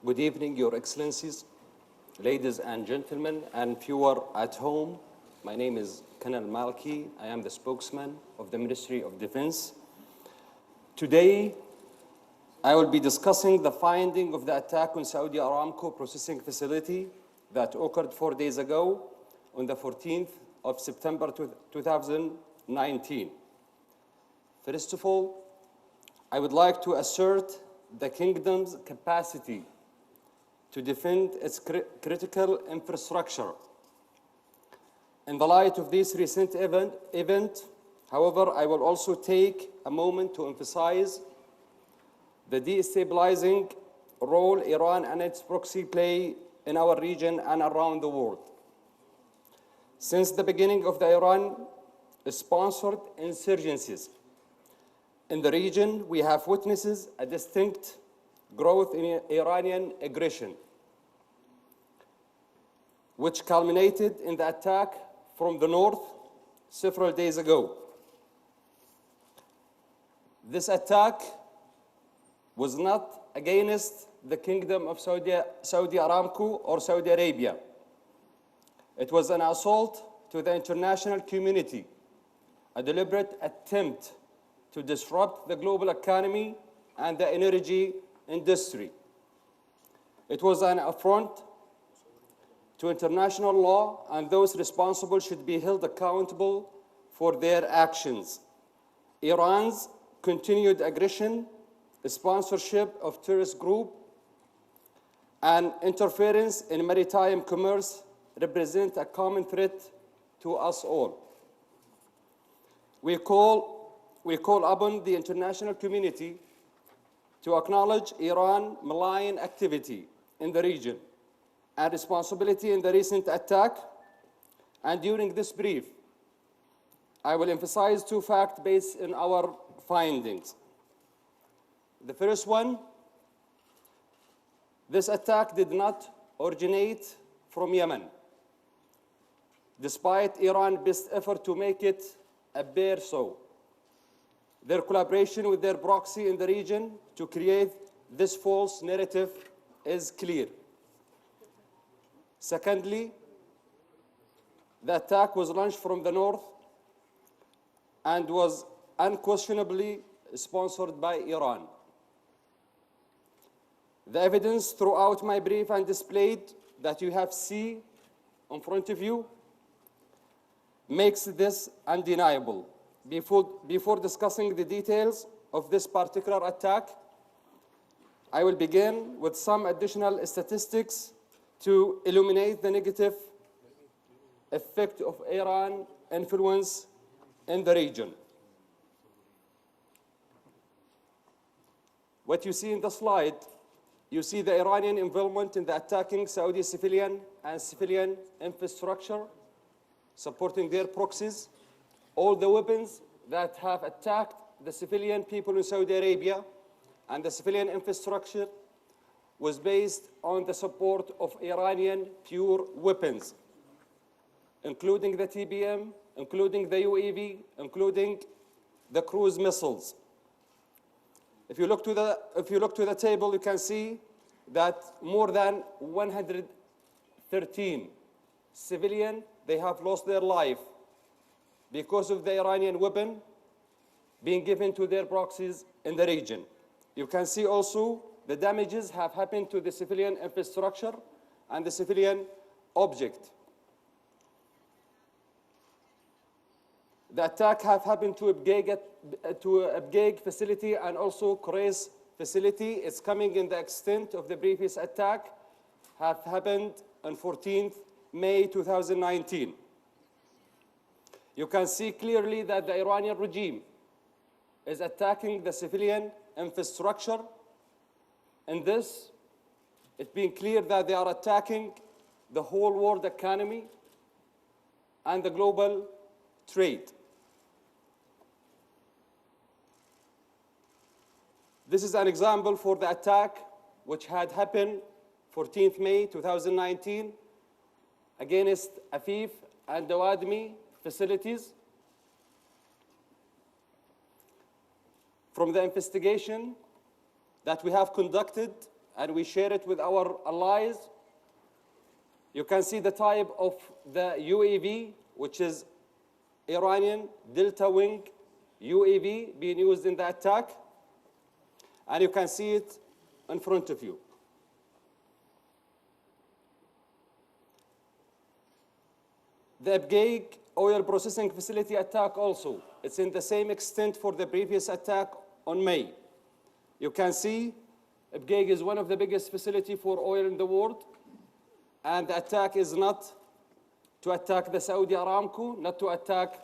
Good evening, Your Excellencies, ladies and gentlemen, and viewer at home. My name is Colonel Maliki. I am the spokesman of the Ministry of Defense. Today, I will be discussing the finding of the attack on Saudi Aramco processing facility that occurred 4 days ago on the 14th of September 2019. First of all, I would like to assert the Kingdom's capacity to defend its critical infrastructure. In the light of this recent event, however, I will also take a moment to emphasize the destabilizing role Iran and its proxy play in our region and around the world. Since the beginning of the Iran-sponsored insurgencies in the region, we have witnessed a distinct growth in Iranian aggression, which culminated in the attack from the north several days ago. This attack was not against the Kingdom of Saudi Aramco or Saudi Arabia. It was an assault to the international community, a deliberate attempt to disrupt the global economy and the energy industry. It was an affront to international law, and those responsible should be held accountable for their actions. Iran's continued aggression, sponsorship of terrorist groups, and interference in maritime commerce represent a common threat to us all. We call upon the international community to acknowledge Iran's malign activity in the region and responsibility in the recent attack. And during this brief, I will emphasize two facts based on our findings. The first one, this attack did not originate from Yemen, despite Iran's best effort to make it appear so. Their collaboration with their proxy in the region to create this false narrative is clear. Secondly, the attack was launched from the north and was unquestionably sponsored by Iran. The evidence throughout my brief and displayed that you have seen in front of you makes this undeniable. Before discussing the details of this particular attack, I will begin with some additional statistics to illuminate the negative effect of Iran's influence in the region. What you see in the slide, you see the Iranian involvement in the attacking Saudi civilian and civilian infrastructure, supporting their proxies. All the weapons that have attacked the civilian people in Saudi Arabia and the civilian infrastructure was based on the support of Iranian pure weapons, including the TBM, including the UAV, including the cruise missiles. If you look to the table, you can see that more than 113 civilians, they have lost their life because of the Iranian weapon being given to their proxies in the region. You can see also the damages have happened to the civilian infrastructure and the civilian object. The attack have happened to Abqiq facility and also Kores facility. It's coming in the extent of the previous attack have happened on 14th May 2019. You can see clearly that the Iranian regime is attacking the civilian infrastructure. In this, it's been clear that they are attacking the whole world economy and the global trade. This is an example for the attack which had happened 14th May 2019 against Afif and Dawadmi facilities. From the investigation that we have conducted and we share it with our allies. You can see the type of the UAV, which is Iranian Delta Wing UAV being used in the attack. And you can see it in front of you. The Abqiq oil processing facility attack also, it's in the same extent for the previous attack on May. You can see Abqiq is one of the biggest facilities for oil in the world, and the attack is not to attack the Saudi Aramco, not to attack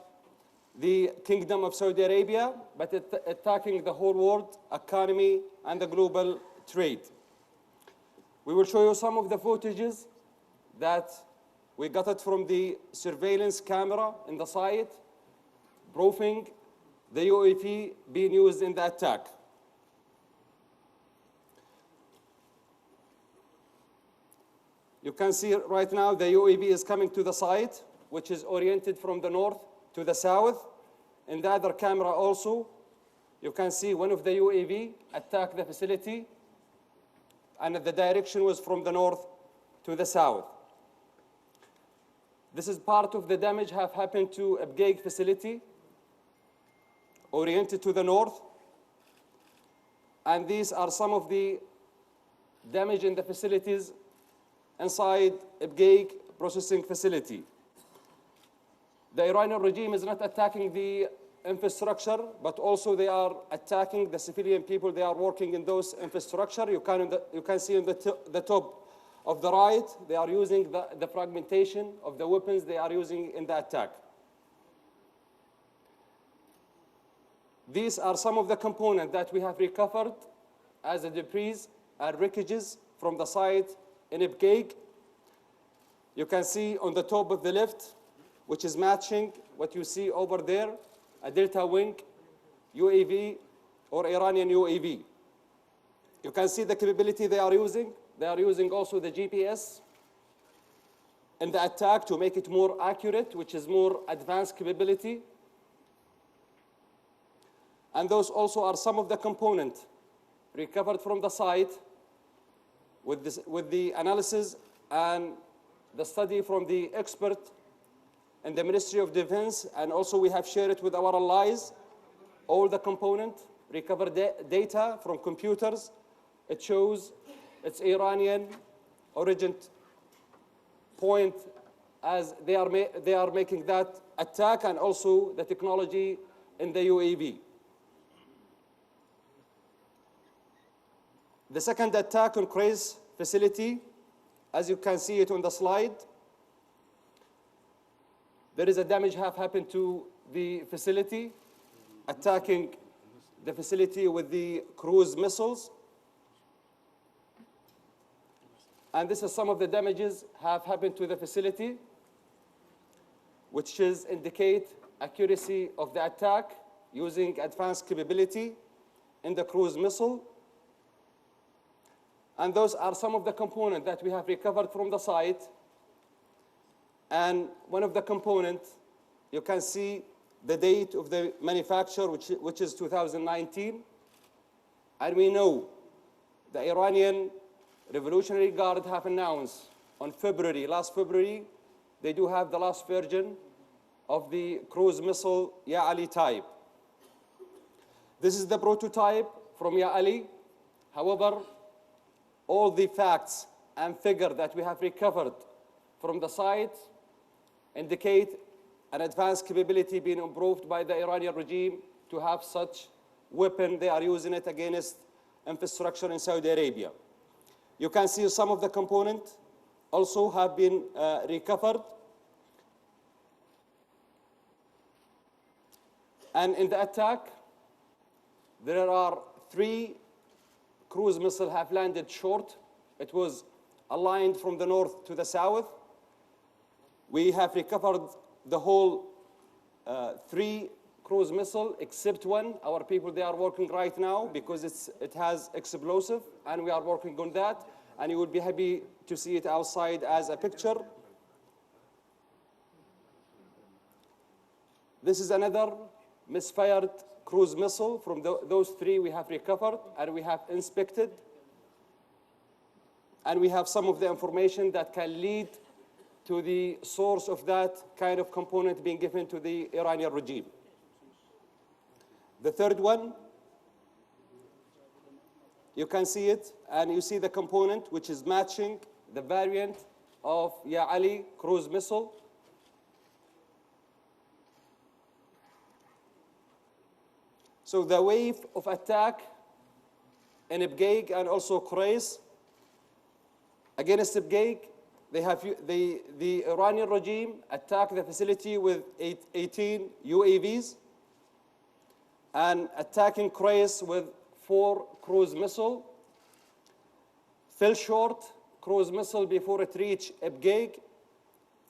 the Kingdom of Saudi Arabia, but attacking the whole world economy and the global trade. We will show you some of the footages that we got it from the surveillance camera in the site, proving the UAV being used in the attack. You can see right now the UAV is coming to the site, which is oriented from the north to the south. In the other camera also, you can see one of the UAV attack the facility, and the direction was from the north to the south. This is part of the damage have happened to Abqiq facility, oriented to the north. And these are some of the damage in the facilities inside Abqiq processing facility. The Iranian regime is not attacking the infrastructure, but also they are attacking the civilian people. They are working in those infrastructure. You can see on the top of the right, they are using the fragmentation of the weapons they are using in the attack. These are some of the components that we have recovered as a debris and wreckages from the site in Abqiq. You can see on the top of the left, which is matching what you see over there, a Delta Wing UAV or Iranian UAV. You can see the capability they are using. They are using also the GPS in the attack to make it more accurate, which is more advanced capability. And those also are some of the components recovered from the site with the analysis and the study from the expert in the Ministry of Defense, and also we have shared it with our allies. All the components, recovered data from computers. It shows it's Iranian origin point as they are making that attack, and also the technology in the UAV. The second attack on Krais facility, as you can see it on the slide, there is a damage have happened to the facility, attacking the facility with the cruise missiles. And this is some of the damages have happened to the facility, which is indicate accuracy of the attack using advanced capability in the cruise missile. And those are some of the components that we have recovered from the site. And one of the components, you can see the date of the manufacture, which is 2019. And we know the Iranian Revolutionary Guard have announced on last February, they do have the last version of the cruise missile Ya Ali type. This is the prototype from Ya Ali. However, all the facts and figures that we have recovered from the site indicate an advanced capability being improved by the Iranian regime to have such weapon. They are using it against infrastructure in Saudi Arabia. You can see some of the components also have been recovered. And in the attack, there are 3 cruise missiles have landed short. It was aligned from the north to the south. We have recovered the whole 3 cruise missiles, except one. Our people, they are working right now because it has explosive, and we are working on that. And you will be happy to see it outside as a picture. This is another misfired cruise missile from those 3 we have recovered and we have inspected. and we have some of the information that can lead to the source of that kind of component being given to the Iranian regime. The third one, you can see it, and you see the component which is matching the variant of Ya Ali cruise missile. So the wave of attack in Abqiq and also Quraysh against Abqiq, the Iranian regime attacked the facility with 18 UAVs and attacking Quraysh with 4 cruise missiles. Fell short cruise missile before it reached Abqiq,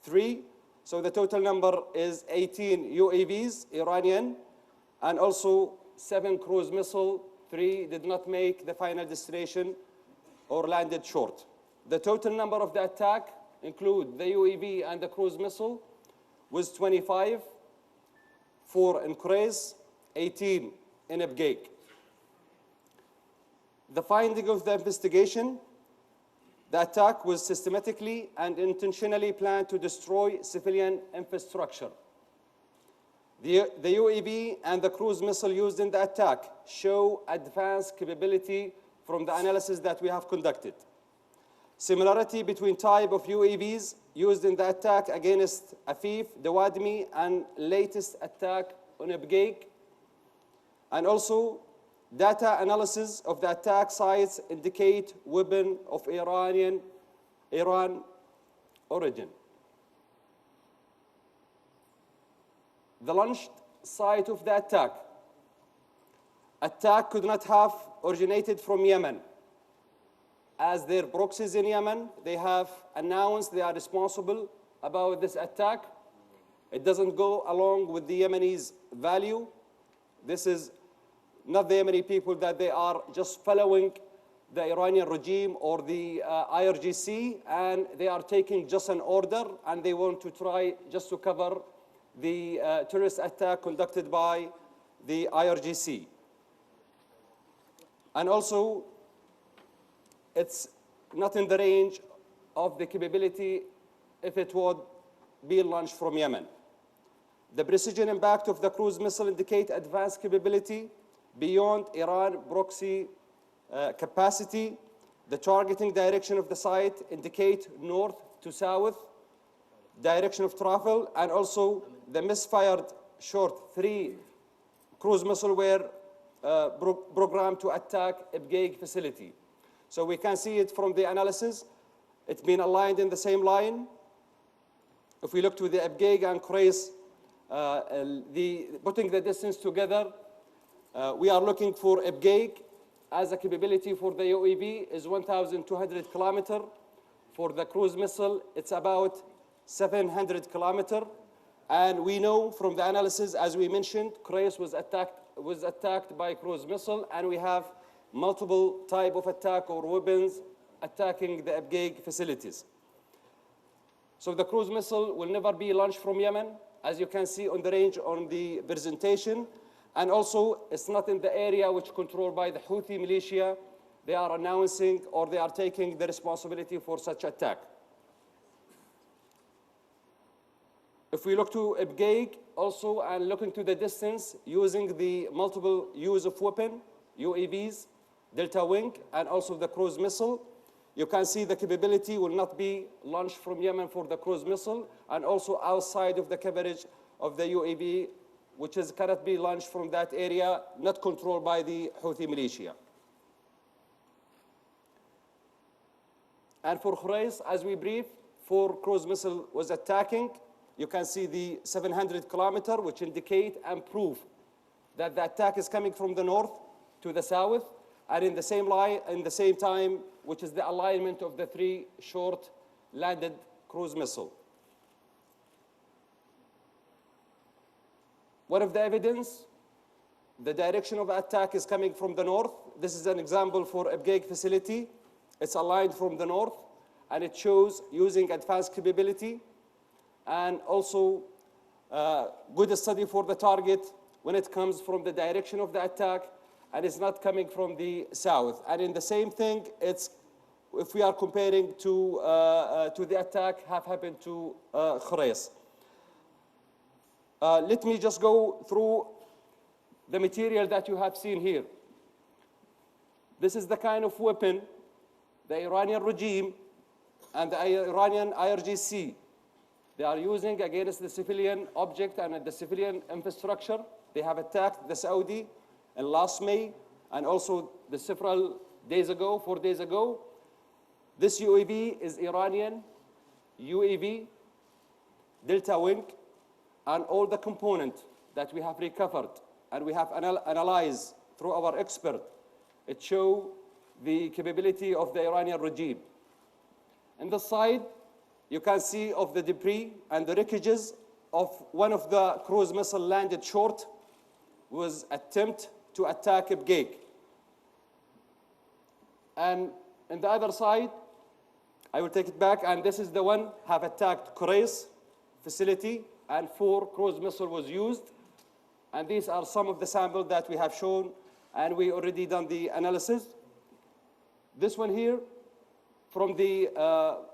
3. So the total number is 18 UAVs, Iranian, and also 7 cruise missiles. 3 did not make the final destination or landed short. The total number of the attack include the UAV and the cruise missile was 25, 4 in Quraysh, 18 in Abqiq. The finding of the investigation, the attack was systematically and intentionally planned to destroy civilian infrastructure. The UAV and the cruise missile used in the attack show advanced capability from the analysis that we have conducted. Similarity between type of UAVs used in the attack against Afif, Dawadmi, and latest attack on Abqiq. And also, data analysis of the attack sites indicate weapon of Iran origin. The launched site of the attack could not have originated from Yemen, as their proxies in Yemen, they have announced they are responsible about this attack. It doesn't go along with the Yemenis' value. This is not the Yemeni people that they are just following the Iranian regime or the IRGC, and they are taking just an order, and they want to try just to cover the terrorist attack conducted by the IRGC. And also, it's not in the range of the capability if it would be launched from Yemen. The precision impact of the cruise missile indicate advanced capability beyond Iran proxy capacity. The targeting direction of the site indicate north to south direction of travel, and also the misfired short 3 cruise missile were programmed to attack Abqiq facility. So we can see it from the analysis. It's been aligned in the same line. If we look to the Abqiq and Quraysh, putting the distance together, we are looking for Abqiq as a capability for the UAV is 1,200 kilometers. For the cruise missile, it's about 700 kilometers. And we know from the analysis, as we mentioned, Quraysh was attacked by cruise missile, and we have multiple type of attack or weapons attacking the Abqiq facilities. So the cruise missile will never be launched from Yemen, as you can see on the range on the presentation. And also, it's not in the area which is controlled by the Houthi militia. They are announcing or they are taking the responsibility for such attack. If we look to Abqiq also and look into the distance using the multiple use of weapon, UAVs, Delta Wing, and also the cruise missile, you can see the capability will not be launched from Yemen for the cruise missile, and also outside of the coverage of the UAV, which cannot be launched from that area, not controlled by the Houthi militia. And for Quraysh, as we brief, 4 cruise missile was attacking. You can see the 700 kilometer, which indicate and prove that the attack is coming from the north to the south, and in the same line, in the same time, which is the alignment of the 3 short landed cruise missile. What of the evidence? The direction of attack is coming from the north. This is an example for Abqiq facility. It's aligned from the north, and it shows using advanced capability, and also good study for the target when it comes from the direction of the attack, and it's not coming from the south. And in the same thing, it's if we are comparing to the attack have happened to Khurais. Let me just go through the material that you have seen here. This is the kind of weapon the Iranian regime and the Iranian IRGC, they are using against the civilian object and the civilian infrastructure. They have attacked the Saudi in last May and also the several days ago, 4 days ago. This UAV is Iranian UAV, Delta Wing, and all the components that we have recovered and we have analyzed through our expert. It shows the capability of the Iranian regime. On the side, you can see of the debris and the wreckages of one of the cruise missile landed short was attempt to attack Abqiq. And on the other side, I will take it back, and this is the one have attacked Khurais facility, and 4 cruise missile was used. And these are some of the samples that we have shown, and we already done the analysis. This one here, from the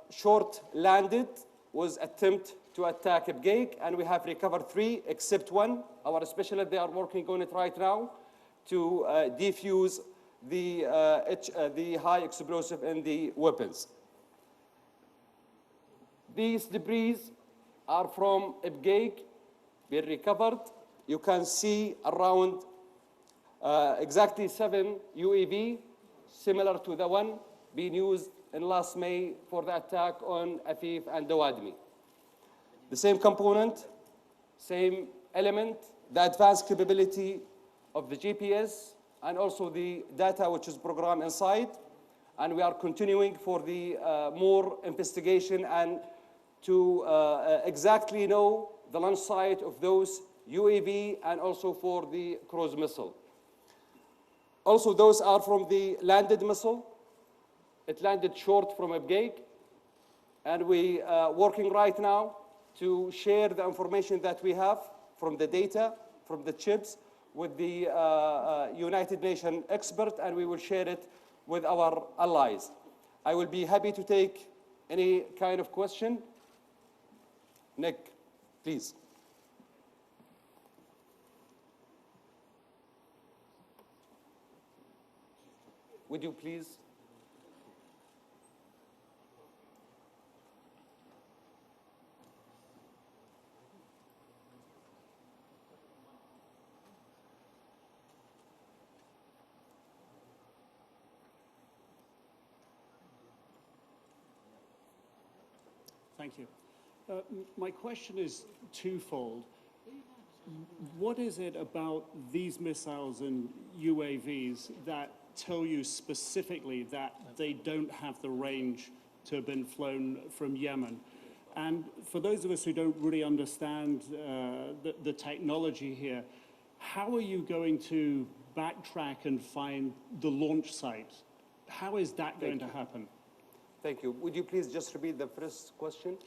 short landed, was attempt to attack Abqiq, and we have recovered 3, except 1. Our specialists, they are working on it right now to defuse the high explosive in the weapons. These debris are from Abqiq, been recovered. You can see around exactly 7 UAV, similar to the one being used in last May for the attack on Afif and Dawadmi. The same component, same element, the advanced capability of the GPS, and also the data which is programmed inside. And we are continuing for the more investigation and to exactly know the launch site of those UAV and also for the cruise missile. Also, those are from the landed missile. It landed short from Abqiq, and we are working right now to share the information that we have from the data, from the chips, with the United Nations expert, and we will share it with our allies. I will be happy to take any kind of question. Nick, please. Would you please? Thank you. My question is twofold. What is it about these missiles and UAVs that tell you specifically that they don't have the range to have been flown from Yemen? And for those of us who don't really understand the technology here, how are you going to backtrack and find the launch site? How is that going to happen? Thank you. Would you please just repeat the first question?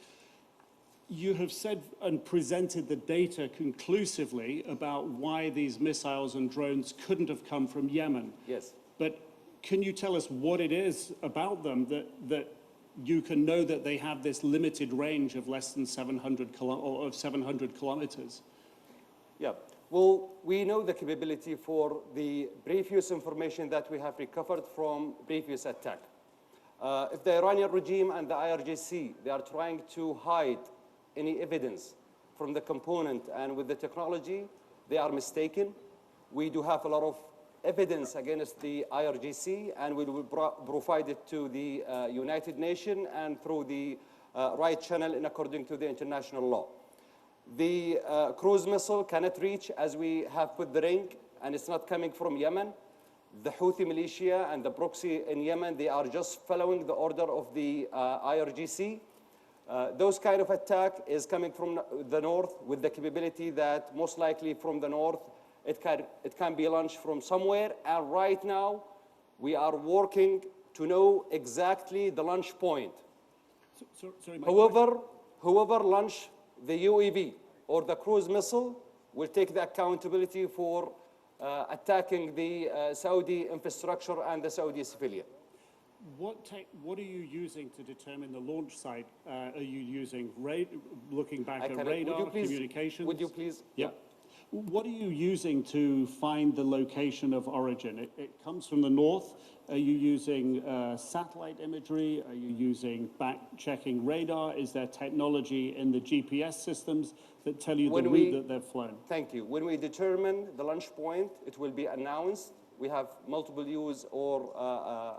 You have said and presented the data conclusively about why these missiles and drones couldn't have come from Yemen. Yes. But can you tell us what it is about them that you can know that they have this limited range of less than 700 kilometers? Yeah. Well, we know the capability for the previous information that we have recovered from previous attack. If the Iranian regime and the IRGC, they are trying to hide any evidence from the component and with the technology, they are mistaken. We do have a lot of evidence against the IRGC, and we will provide it to the United Nations and through the right channel in according to the international law. The cruise missile cannot reach, as we have put the ring, and it's not coming from Yemen. The Houthi militia and the proxy in Yemen, they are just following the order of the IRGC. Those kind of attack is coming from the north with the capability that most likely from the north, it can be launched from somewhere. And right now, we are working to know exactly the launch point. Sorry, Whoever launch the UAV or the cruise missile will take the accountability for attacking the Saudi infrastructure and the Saudi civilian. What are you using to determine the launch site? Are you using looking back at Would radar, you please, communications? Would you please? Yeah. What are you using to find the location of origin? It comes from the north. Are you using satellite imagery? Are you using back-checking radar? Is there technology in the GPS systems that tell you the route that they've flown? Thank you. When we determine the launch point, it will be announced. We have multiple use or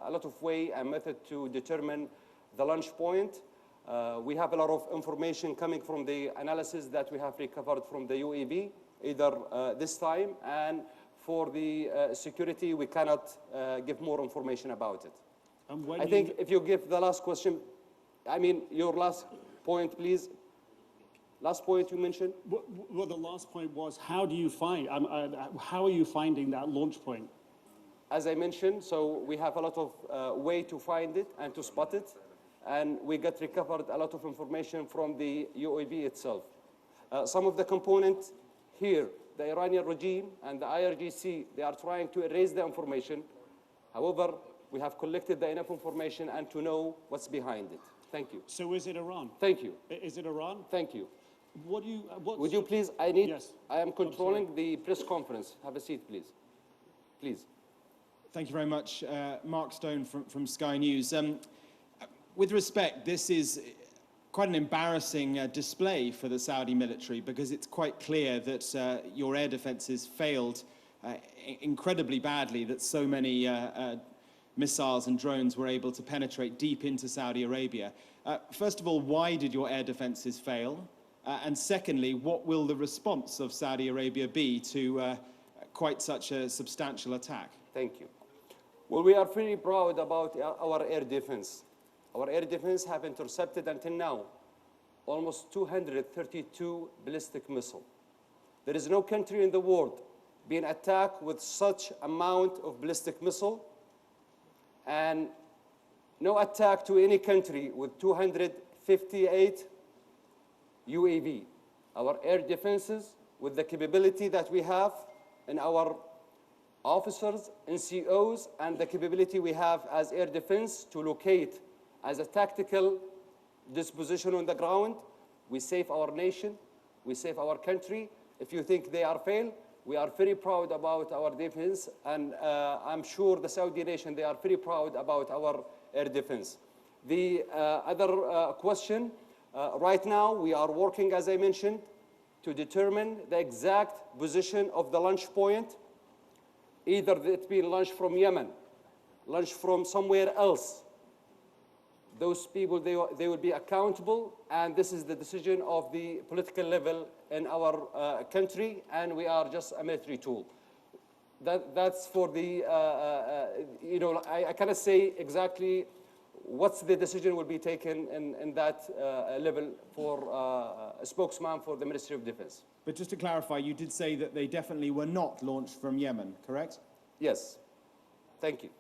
a lot of way and method to determine the launch point. We have a lot of information coming from the analysis that we have recovered from the UAV, either this time, and for the security, we cannot give more information about it. I think if you give the last question, I mean, your last point, please. Last point you mentioned? Well, the last point was, how do you find, how are you finding that launch point? As I mentioned, so we have a lot of way to find it and to spot it, and we recovered a lot of information from the UAV itself. Some of the components here, the Iranian regime and the IRGC, they are trying to erase the information. However, we have collected the enough information and to know what's behind it. Thank you. So is it Iran? Thank you. Is it Iran? Thank you. What do you? Would you please? Yes. I am controlling the press conference. Have a seat, please. Please. Thank you very much, Mark Stone from Sky News. With respect, this is quite an embarrassing display for the Saudi military, because it's quite clear that your air defenses failed incredibly badly, that so many missiles and drones were able to penetrate deep into Saudi Arabia. First of all, why did your air defenses fail? And secondly, what will the response of Saudi Arabia be to quite such a substantial attack? Thank you. Well, we are very proud about our air defense. Our air defense have intercepted until now almost 232 ballistic missiles. There is no country in the world being attacked with such amount of ballistic missile, and no attack to any country with 258 UAV. Our air defenses, with the capability that we have in our officers, NCOs, and the capability we have as air defense to locate as a tactical disposition on the ground, we save our nation, we save our country. If you think they are failed, we are very proud about our defense, and I'm sure the Saudi nation, they are very proud about our air defense. The other question, right now we are working, as I mentioned, to determine the exact position of the launch point, either it be launched from Yemen, launched from somewhere else. Those people, they will be accountable, and this is the decision of the political level in our country, and we are just a military tool. That's for the, you know, I cannot say exactly what's the decision will be taken in that level for a spokesman for the Ministry of Defense. But just to clarify, you did say that they definitely were not launched from Yemen, correct? Yes. Thank you.